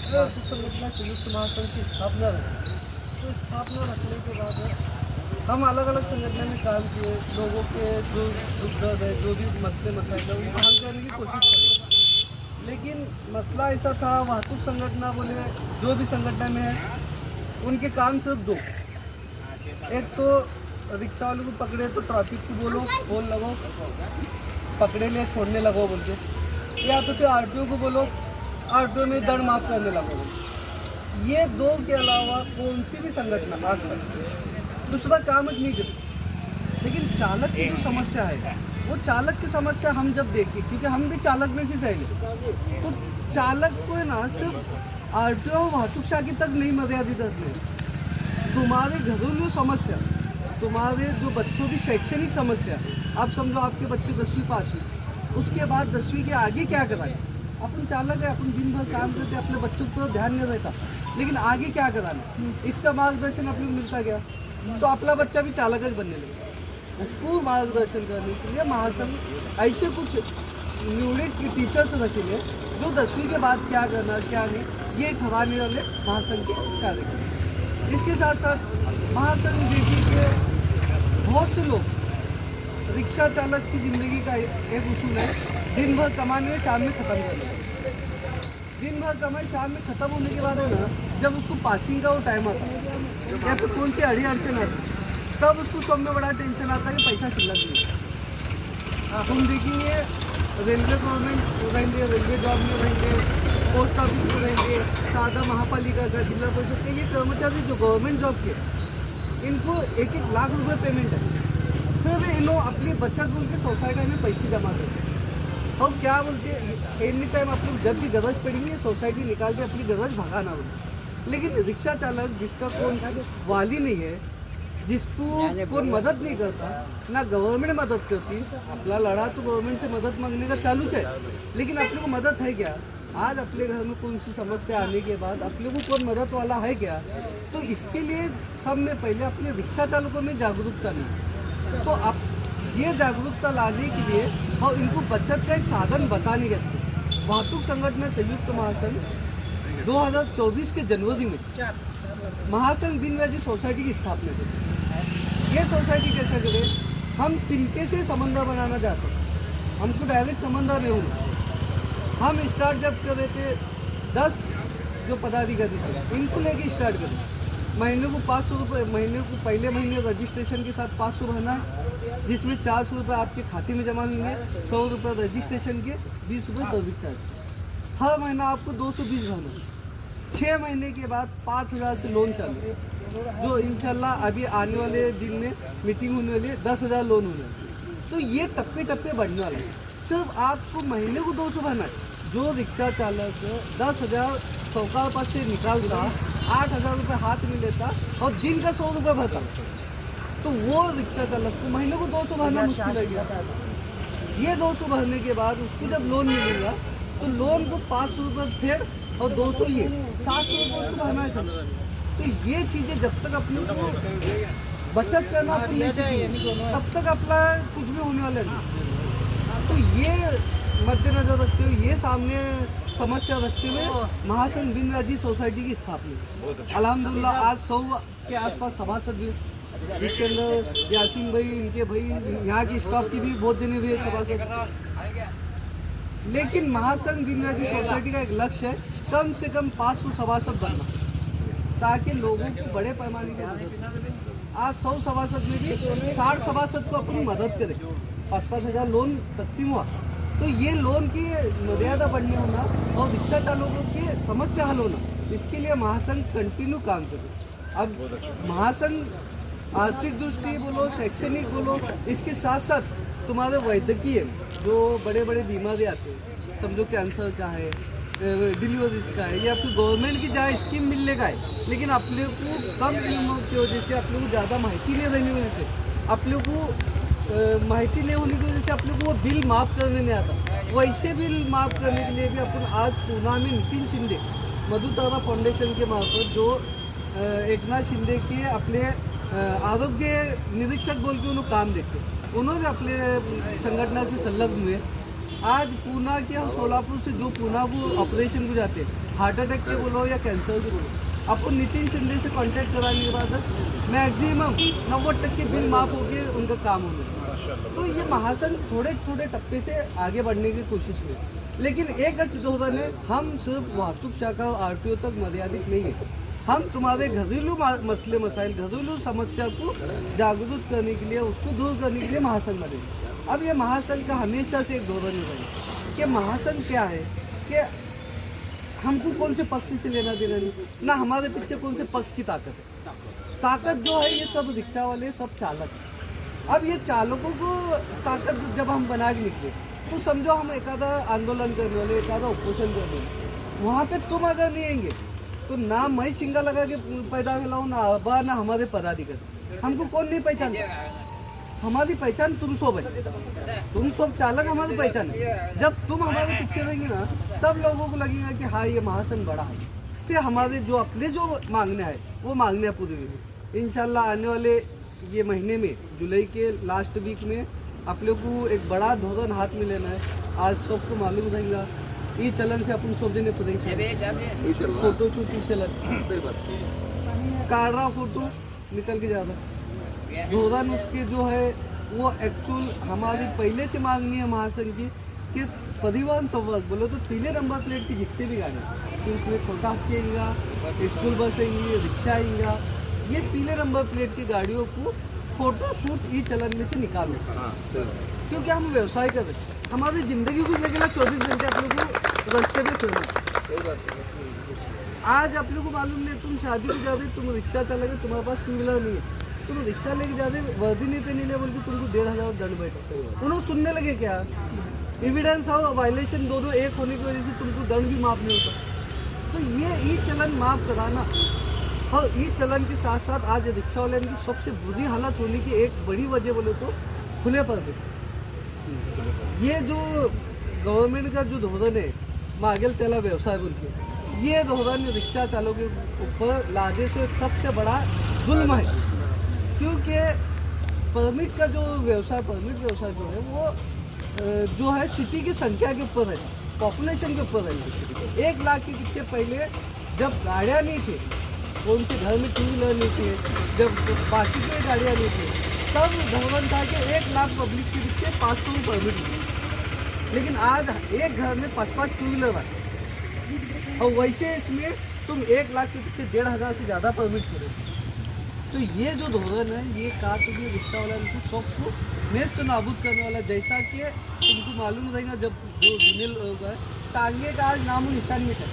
वाहतूक संगठना संयुक्त महासंघ की स्थापना रखी। तो स्थापना रखने के बाद हम अलग अलग संगठन में काम किए, लोगों के जो दुख दर्द है, जो भी मसले मसाइल है उनको हल करने की कोशिश करी। लेकिन मसला ऐसा था, वाहतूक संगठना बोले जो भी संगठन है उनके काम सिर्फ दो। एक तो रिक्शा वालों को पकड़े तो ट्रैफिक को बोलो फोन लगाओ, पकड़े ले छोड़ने लगो बोल के, या तो फिर आरटीओ को बोलो आरटीओ में दंड माफ करने लगो। ये दो के अलावा कौन सी भी संगठन आज तक दूसरा काम ही नहीं करती। लेकिन चालक की जो समस्या है वो चालक की समस्या हम जब देखें, क्योंकि हम भी चालक में से जाएंगे, तो चालक को है ना सिर्फ आरटीओ वाहतूक शाखा तक नहीं मर्यादित रखने, तुम्हारे घरेलू समस्या, तुम्हारे जो बच्चों की शैक्षणिक समस्या, आप समझो आपके बच्चे 10वीं पास हुए, उसके बाद 10वीं के आगे क्या कराएं। अपन चालक है, अपन दिन भर काम करते, अपने बच्चों को ध्यान नहीं रहता, लेकिन आगे क्या कराना इसका मार्गदर्शन अपने को मिलता गया, तो अपना बच्चा भी चालक बनने लगा। उसको मार्गदर्शन करने के लिए महासंघ ऐसे कुछ निवड़ित टीचर्स रखेंगे जो 10वीं के बाद क्या करना क्या नहीं, ये ठहराने वाले महासंघ के कार्यक्रम। इसके साथ साथ महासंघ देखिए कि बहुत से लोग, रिक्शा चालक की ज़िंदगी का एक उसूल है, दिन भर कमाने शाम में ख़त्म करना। दिन भर कमाई शाम में ख़त्म होने के बाद है ना, जब उसको पासिंग का वो टाइम आता है या फिर कौन सी अड़ी अड़चन आती है, तब उसको सब में बड़ा टेंशन आता है कि पैसा शिल्लक नहीं। हम देखेंगे रेलवे गवर्नमेंट रहेंगे, रेलवे जॉब में रहेंगे, पोस्ट ऑफिस में रहेंगे, सादा महापालिका का, जिला परिषद के, ये कर्मचारी जो गवर्नमेंट जॉब के, इनको 1-1 लाख रुपए पेमेंट है। फिर भी इन लोग अपनी बचत बोल के सोसाइटी में पैसे जमा करते हैं और क्या बोलते हैं, एनी टाइम अपनी जब भी गरज पड़ेगी सोसाइटी निकाल के अपनी गरज भगाना बोलते। लेकिन रिक्शा चालक जिसका कोई वाली नहीं है, जिसको कोई मदद नहीं करता, ना गवर्नमेंट मदद करती, अपना लड़ा तो गवर्नमेंट से मदद मांगने का चालू है, लेकिन अपने को मदद है क्या? आज अपने घर में कौन सी समस्या आने के बाद अपने को कौन मदद वाला है क्या? तो इसके लिए सब में पहले अपने रिक्शा चालकों में जागरूकता नहीं, तो आप ये जागरूकता लाने के लिए और इनको बचत का एक साधन बताने के लिए वाहतूक संगठन संयुक्त महासंघ 2024 के जनवरी में महासंघ बिनवाजी सोसाइटी की स्थापना करी। ये सोसाइटी कैसे करे? हम तिनके से समन्वय बनाना चाहते हैं, हमको डायरेक्ट समन्वय नहीं होना। हम स्टार्ट जब कर रहे थे 10 जो पदाधिकारी थे इनको लेके स्टार्ट करें, महीने को 500 रुपये, महीने को पहले महीने रजिस्ट्रेशन के साथ 500 भरना है, जिसमें 400 रुपये आपके खाते में जमा होंगे, 100 रुपये रजिस्ट्रेशन के, 20 रुपये सर्विस चार्ज। हर महीना आपको 220 भरना है। 6 महीने के बाद 5,000 से लोन चालू, जो इंशाल्लाह अभी आने वाले दिन में मीटिंग होने वाली है, 10,000 लोन होने वाले। तो ये टप्पे टप्पे बढ़ने वाले हैं। सिर्फ आपको महीने को 200 भरना है। जो रिक्शा चालक 10,000 सरकार पास से निकालता, 8,000 रुपये हाथ में लेता और दिन का 100 रुपये भरता, तो वो रिक्शा चालक को महीने को 200 भरना मुश्किल लगेगा। ये 200 भरने के बाद उसको जब लोन मिलेगा तो लोन को 500 रुपये फेर और 200 ये 700 रुपये उसको भरना है। तो ये चीज़ें जब तक अपने को बचत करना तब तक अपना कुछ भी होने वाला नहीं। तो ये मद्देनजर रखते हुए, ये सामने समस्या रखते हुए महासंघ बिनवाजी सोसाइटी की स्थापना। अल्हम्दुलिल्लाह आज 100 के आसपास सभासद भी, इसके अंदर यासीन भाई, इनके भाई, यहाँ की स्टाफ की भी बहुत जने हुए सभासद। लेकिन महासंघ बिनवाजी सोसाइटी का एक लक्ष्य है कम से कम 500 सभासद बनना, ताकि लोगों को बड़े पैमाने की मदद। आज 100 सभासद में भी 60 सभासद को अपनी मदद करें, 5-5 हज़ार लोन तकसीम हुआ, तो ये लोन की मर्यादा बढ़ने होना और रिक्शा चालकों की समस्या हल होना, इसके लिए महासंघ कंटिन्यू काम करे। अब महासंघ आर्थिक दृष्टि बोलो, शैक्षणिक बोलो, इसके साथ साथ तुम्हारे वैद्यकीय जो बड़े बड़े बीमारी आते हैं, समझो कैंसर का है, डिलीवरीज का है, या फिर गवर्नमेंट की जहाँ स्कीम मिलने का है, लेकिन अपने को कम इल्म की वजह से, अपने को ज़्यादा माहिती नहीं रहने की वजह से, अपने को माहिती नहीं होने की वजह से अपने को वो बिल माफ़ करने नहीं आता। वैसे बिल माफ़ करने के लिए भी अपन आज पूना में नितिन शिंदे मधुतारा फाउंडेशन के मार्फत, जो एकनाथ शिंदे के अपने आरोग्य निरीक्षक बोल के उन्होंने काम देखते, उन्होंने अपने संगठन से संलग्न हुए। आज पूना के और सोलापुर से जो पूना को ऑपरेशन को जाते हैं, हार्ट अटैक के बोलो या कैंसर के बोलो, अपन नितिन शिंदे से कांटेक्ट कराने के बाद मैक्सिमम 90% बिल माफ होके उनका काम होने लगा। तो ये महासंघ थोड़े थोड़े टप्पे से आगे बढ़ने की कोशिश में, लेकिन एक धोरण है, हम सिर्फ वाहतूक शाखा और आरटीओ तक मर्यादित नहीं है। हम तुम्हारे घरेलू मसले मसाइल, घरेलू समस्या को जागरूक करने के लिए, उसको दूर करने के लिए महासंघ बने। अब ये महासंघ का हमेशा से एक धोरण है कि महासंघ क्या है कि हमको कौन से पक्ष से लेना देना नहीं, ना हमारे पीछे कौन से पक्ष की ताकत है। ताकत जो है ये सब रिक्शा वाले, सब चालक। अब ये चालकों को ताकत जब हम बना के निकले तो समझो हम एक आधा आंदोलन करने वाले, एक आधा उपोषण करने वाले, वहाँ पे तुम अगर नहीं आएंगे तो ना मैं सिंगा लगा के पैदा फैलाऊँ, ना अब्बा, ना हमारे पदाधिकारी, हमको कौन नहीं पहचानता। हमारी पहचान तुम सब है, तुम सब चालक हमारी पहचान है। जब तुम हमारे पीछे रहेंगे ना, तब लोगों को लगेगा कि हाँ ये महासंघ बड़ा है, फिर हमारे जो अपने जो मांगने हैं वो मांगने पूरी होगी। इंशाल्लाह आने वाले ये महीने में, जुलाई के लास्ट वीक में, आप लोग को एक बड़ा धोरण हाथ में लेना है। आज सबको मालूम रहेगा, ई चलन से अपन सब दिन परेशान, फोटो शूट ई चलन, काढ़ा फोटो निकल के जाता धोरण उसके जो है वो एक्चुअल हमारी पहले से मांगनी है महासंघ की कि परिवहन संवर्ग बोलो तो पीले नंबर प्लेट की जितने भी गाड़ी, तो उसमें छोटा हाथी आएगा, स्कूल बस आएंगी, रिक्शा आएगा, ये पीले नंबर प्लेट की गाड़ियों को फोटो शूट ई चलन में से निकालो। क्योंकि हम व्यवसाय कर रहे हैं, हमारी ज़िंदगी को लगेगा 24 घंटे आप लोग को रास्ते में चलना। आज आप लोग को मालूम नहीं, तुम शादी को जा रहे, तुम रिक्शा चलाओगे, तुम्हारे पास 2 व्हीलर नहीं है, तुम रिक्शा लेके जा रहे, वर्दी नहीं पहनी ले बोल के तुमको 1500 दंड बैठा। उन्होंने सुनने लगे क्या एविडेंस और वायलेशन दोनों एक होने की वजह से तुमको दंड भी माफ नहीं होता। तो ये ई चलन माफ कराना, और ई चलन के साथ साथ आज रिक्शा वाले की सबसे बुरी हालत होने की एक बड़ी वजह बोले तो खुले पर्दे। ये जो गवर्नमेंट का जो धोरण है मागेल त्याला व्यवसाय बोल के, ये धोरण रिक्शा चालकों के ऊपर लादे से सबसे बड़ा जुल्म है। क्योंकि परमिट का जो व्यवसाय, परमिट व्यवसाय जो है वो जो है सिटी की संख्या के ऊपर है, पॉपुलेशन के ऊपर है। 1 लाख के पीछे पहले जब गाड़ियाँ नहीं थे, कौन से घर में 2 व्हीलर नहीं थे, जब बाकी की गाड़ियाँ नहीं थी, तब धोरण था कि 1 लाख पब्लिक के पीछे 500 परमिट थी। लेकिन आज एक घर में 5-5 2 व्हीलर है, और वैसे इसमें तुम 1 लाख के पीछे 1500 से ज़्यादा परमिट छोड़े। तो ये जो धोरण है ये कहा तो भी रिक्शा वाला को सबको नेस्त नाबूद करने वाला। जैसा कि तुमको मालूम रहेगा, जब जो जुने लोग हैं टांगे का आज नामो निशान नहीं था,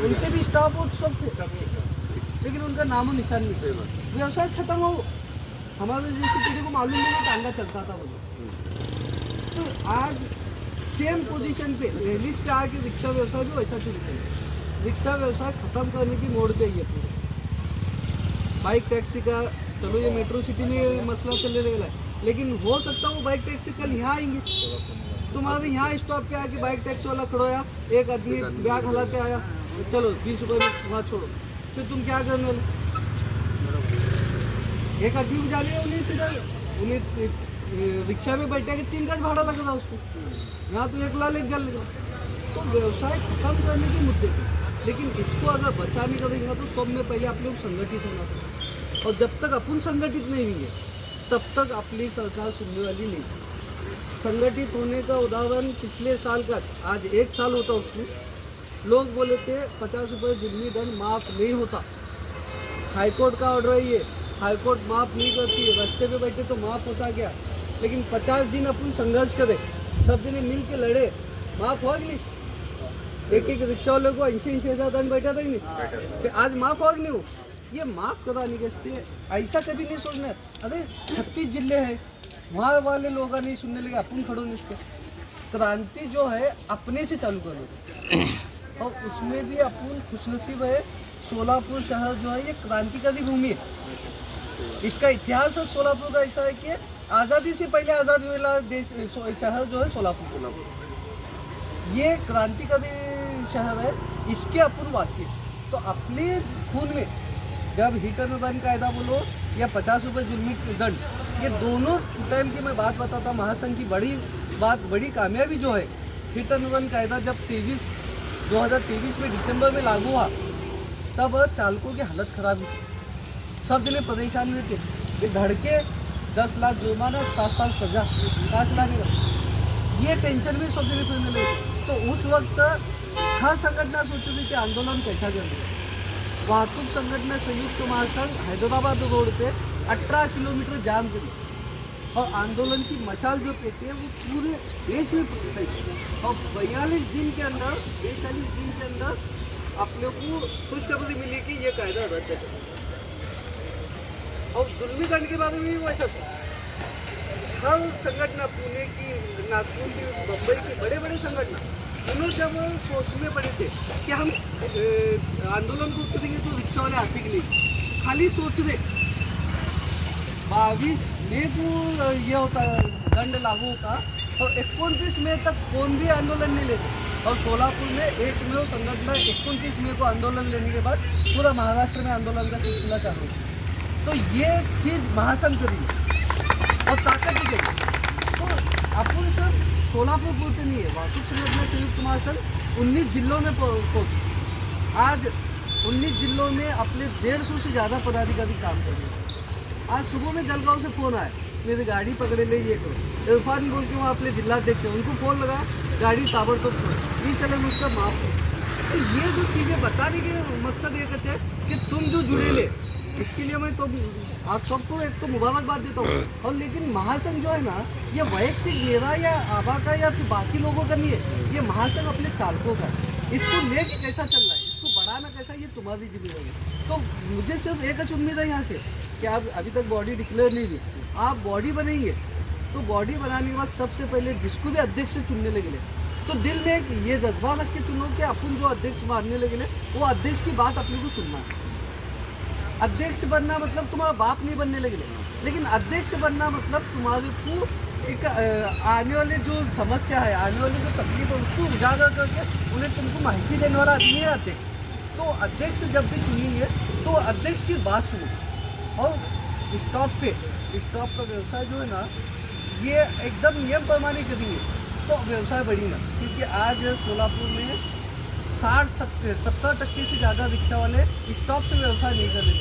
उनके भी स्टाफ वो सब थे, लेकिन उनका नामो निशान नहीं था। व्यवसाय खत्म हो, हमारे जैसी पीढ़ी को मालूम नहीं टांगा चलता था बोलो। तो आज सेम पोजीशन पे रैली से आके रिक्शा व्यवसाय भी वैसा शुरू करें। रिक्शा व्यवसाय खत्म करने की मोड़ पे ही है पूरे। बाइक टैक्सी का चलो ये मेट्रो सिटी में मसला चलने लगा है, लेकिन हो सकता है वो बाइक टैक्सी कल यहाँ आएंगे, तुम्हारे यहाँ स्टॉप पे आके बाइक टैक्सी वाला खड़ोया, एक आदमी बैग हलाते आया, चलो 20 रुपये में वहाँ छोड़ो, फिर तुम क्या करने वाले? एक आदमी को जाने उन्हें रिक्शा में बैठे के 3 गज भाड़ा लग रहा उसको, यहाँ तो 1 लाख 1 गज लगा। तो व्यवसाय खत्म करने के मुद्दे पे, लेकिन इसको अगर बचाने का देंगे तो सब में पहले आप लोग संगठित होना चाहिए। और जब तक अपन संगठित नहीं हुई है तब तक अपनी सरकार सुनने वाली नहीं। संगठित होने का उदाहरण पिछले साल का, आज 1 साल होता उसको, लोग बोले थे 50 रुपये जुर्मी दंड माफ़ नहीं होता, हाईकोर्ट का ऑर्डर है ये, हाईकोर्ट माफ़ नहीं करती है, रास्ते पे बैठे तो माफ़ होता क्या। लेकिन 50 दिन अपन संघर्ष करें, सब दिन मिल के लड़े, माफ़ होगा नहीं। एक रिक्शा वालों को 80-80 हज़ार दंड बैठा था कि नहीं, आज माफ़ होगा नहीं हो। ये माफ़ कराने के ऐसा कभी नहीं सोचना। अरे 36 जिले हैं, वहाँ वाले लोग नहीं सुनने लगे, अपन खड़ो नहीं इसके। क्रांति जो है अपने से चालू करो, और उसमें भी अपन खुशनसीब है, सोलापुर शहर जो है ये क्रांतिकारी भूमि है। इसका इतिहास है सोलापुर का ऐसा है कि आज़ादी से पहले आज़ाद हुआ देश शहर जो है सोलापुर, ये क्रांतिकारी शहर है, इसके अपन वासी। तो अपने खून में जब हिट एंड रन कायदा बोलो या 50 रुपये जुर्मी दंड, ये दोनों टाइम की मैं बात बताता, महासंघ की बड़ी बात, बड़ी कामयाबी जो है हिट एंड रन कायदा जब 23 2023 में दिसंबर में लागू हुआ, तब चालकों की हालत खराब हुई, सब जने परेशान हुए थे। ये धड़के 10 लाख जुर्माना, 7 साल सजा, 5 लाख ये टेंशन में सब जने सुनने लगे। तो उस वक्त हर संगठन सोच रही थी आंदोलन कैसा करेंगे। वाहतूक संगठन संयुक्त महासंघ हैदराबाद रोड पे 18 किलोमीटर जाम करी और आंदोलन की मशाल जो पेटी है वो पूरे देश में फैली और 42 दिन के अंदर 40 दिन के अंदर आप लोग को खुशखबरी मिली कि ये कायदा रद्द है। और जुल्मी दंड के बारे में भी वैसा था। हर संगठन, पुणे की, नागपुर की, बम्बई की बड़े बड़े संगठन, उन्होंने जब सोचने पड़े थे कि हम आंदोलन को करेंगे तो रिक्शा वाले आते कि नहीं, खाली सोच रहे 22 मई को ये होता दंड लागू होता और 29 मई तक कौन भी आंदोलन नहीं लेते। और सोलापुर में एक में वो संगठन 29 मई को आंदोलन लेने के बाद पूरा महाराष्ट्र में आंदोलन का सिलसिला चालू है। तो ये चीज़ महासंघ करी और ताकत दी गई। तो अपन सब सोलापुर पूर्ति नहीं है, वाहतूक संगठन संयुक्त महासंघ 19 जिलों में पहुँच, आज 19 जिलों में अपने 150 से ज़्यादा पदाधिकारी काम कर रहे हैं। आज सुबह में जलगांव से फ़ोन आया, मेरी गाड़ी पकड़े ले ये करो, इरफान बोल के वहाँ अपने जिलाध्यक्ष है, उनको फ़ोन लगा, गाड़ी ताबड़तोड़ छोड़, ये चले मुझका माफ हो। तो ये जो चीज़ें बताने के मकसद एक है कि तुम जो जुड़े ले, इसके लिए मैं तो आप सबको एक तो मुबारकबाद देता हूँ। और लेकिन महासंघ जो है ना, ये वैयक्तिक मेरा या आबा का या फिर बाकी लोगों का नहीं है, ये महासंघ अपने चालकों का है। इसको लेके कैसा चल रहा है, इसको बढ़ाना कैसा, ये तुम्हारी जिम्मेदारी है। तो मुझे सिर्फ एक उम्मीद है यहाँ से कि आप अभी तक बॉडी डिक्लेयर नहीं हुई, आप बॉडी बनेंगे तो बॉडी बनाने के बाद सबसे पहले जिसको भी अध्यक्ष से चुनने लगे तो दिल में एक ये जज्बा रख के चुनो कि अपन जो अध्यक्ष मानने लगे वो अध्यक्ष की बात अपने को सुनना है। अध्यक्ष बनना मतलब तुम्हारा बाप नहीं बनने लगे, लेकिन अध्यक्ष बनना मतलब तुम्हारे को एक आने वाले जो समस्या है, आने वाली जो तकलीफ है उसको उजागर करके उन्हें तुमको माहिती देने वाला आदमी है अध्यक्ष। तो अध्यक्ष जब भी चुनेंगे तो अध्यक्ष की बात सुनो। और स्टॉप का व्यवसाय जो है ना, ये एकदम नियम पैमाने करेंगे तो व्यवसाय बढ़ेगा। क्योंकि आज सोलापुर में 60-70% से ज़्यादा रिक्शा वाले स्टॉप से व्यवसाय नहीं कर रहे।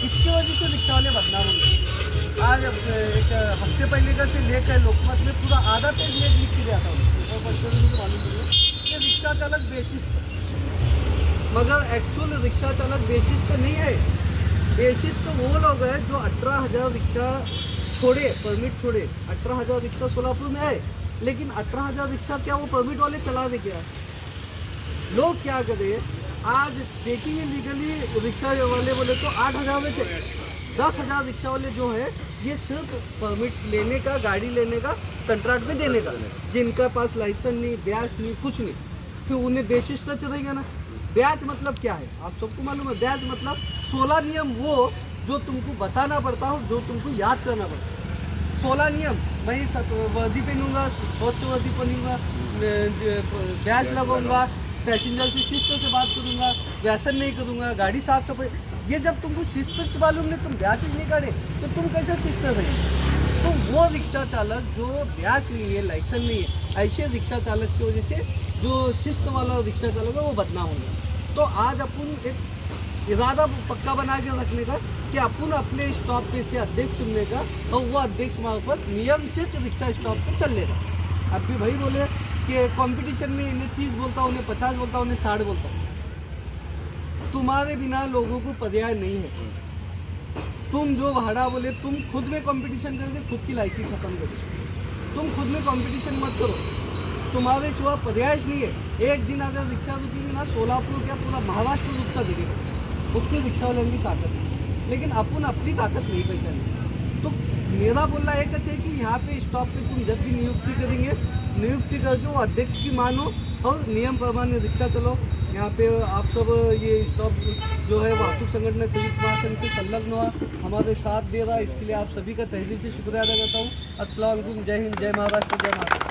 इसकी वजह से रिक्शा वाले बदनाम होंगे। आज एक हफ्ते पहले का से लेकर लोकमत में पूरा आधा पेज ये लिख के दिया था और बच्चों को मालूम पड़ेगा कि रिक्शा चालक बेसिस पर, मगर एक्चुअल रिक्शा चालक बेसिस पर नहीं है। बेसिस तो वो लोग हैं जो 18,000 रिक्शा छोड़े, परमिट छोड़े। 18,000 रिक्शा सोलापुर में आए, लेकिन 18,000 रिक्शा क्या वो परमिट वाले चला दे क्या? लोग क्या करें, आज देखेंगे लीगली रिक्शा वाले बोले तो 8,000 में चले, 10,000 रिक्शा वाले जो है ये सिर्फ परमिट लेने का, गाड़ी लेने का, कंट्रैक्ट में देने का, जिनका पास लाइसेंस नहीं, ब्याज नहीं, कुछ नहीं, फिर उन्हें बेसिस तो चलेगा ना। ब्याज मतलब क्या है आप सबको मालूम है? ब्याज मतलब 16 नियम वो जो तुमको बताना पड़ता हो, जो तुमको याद करना पड़ता है। 16 नियम, मैं वर्दी पहनूंगा, स्वच्छ वर्दी पहनूंगा, ब्याज लगाऊंगा, पैसेंजर से शिस्त से बात करूंगा, व्यसन नहीं करूंगा, गाड़ी साफ सफाई। ये जब तुमको शिस्त मालूम नहीं, तुम ब्याज नहीं काटे तो तुम कैसे शिस्त रहेंगे? तो वो रिक्शा चालक जो ब्याज नहीं है, लाइसेंस नहीं है, ऐसे रिक्शा चालक की वजह से जो शिस्त वाला रिक्शा चालक है वो बदनाम होगा। तो आज अपन एक इरादा पक्का बना के रखने का कि अपन अपने स्टॉप पे से अध्यक्ष चुनने का और वो अध्यक्ष मार्फत नियम से रिक्शा स्टॉप पे चल लेगा। अब भी भाई बोले कि कंपटीशन में इन्हें 30 बोलता, उन्हें 50 बोलता, उन्हें 60 बोलता। तुम्हारे बिना लोगों को पर्याय नहीं है। तुम जो भाड़ा बोले, तुम खुद में कंपटीशन करके खुद की लाइकी खत्म करो। तुम खुद में कंपटीशन मत करो, तुम्हारे सिवा पर्याय नहीं है। एक दिन अगर रिक्शा रुकेंगे ना, सोलापुर क्या पूरा महाराष्ट्र रुकता देखेगा, उतनी रिक्शा वालों की ताकत है। लेकिन अपन अपनी ताकत नहीं पहचानी। तो मेरा बोलना एक है कि यहाँ पे स्टॉप पे तुम जब भी नियुक्ति करेंगे, नियुक्ति करके वो अध्यक्ष की मानो और नियम प्रमाण रिक्शा चलो। यहाँ पे आप सब ये स्टॉप जो है वाहतूक संगठन संयुक्त महासंघ से संलग्न हुआ, हमारे साथ दे रहा है, इसके लिए आप सभी का तहे दिल से शुक्रिया अदा करता हूँ। अस्सलाम वालेकुम, जय हिंद, जय महाराष्ट्र, जय महाराष्ट्र।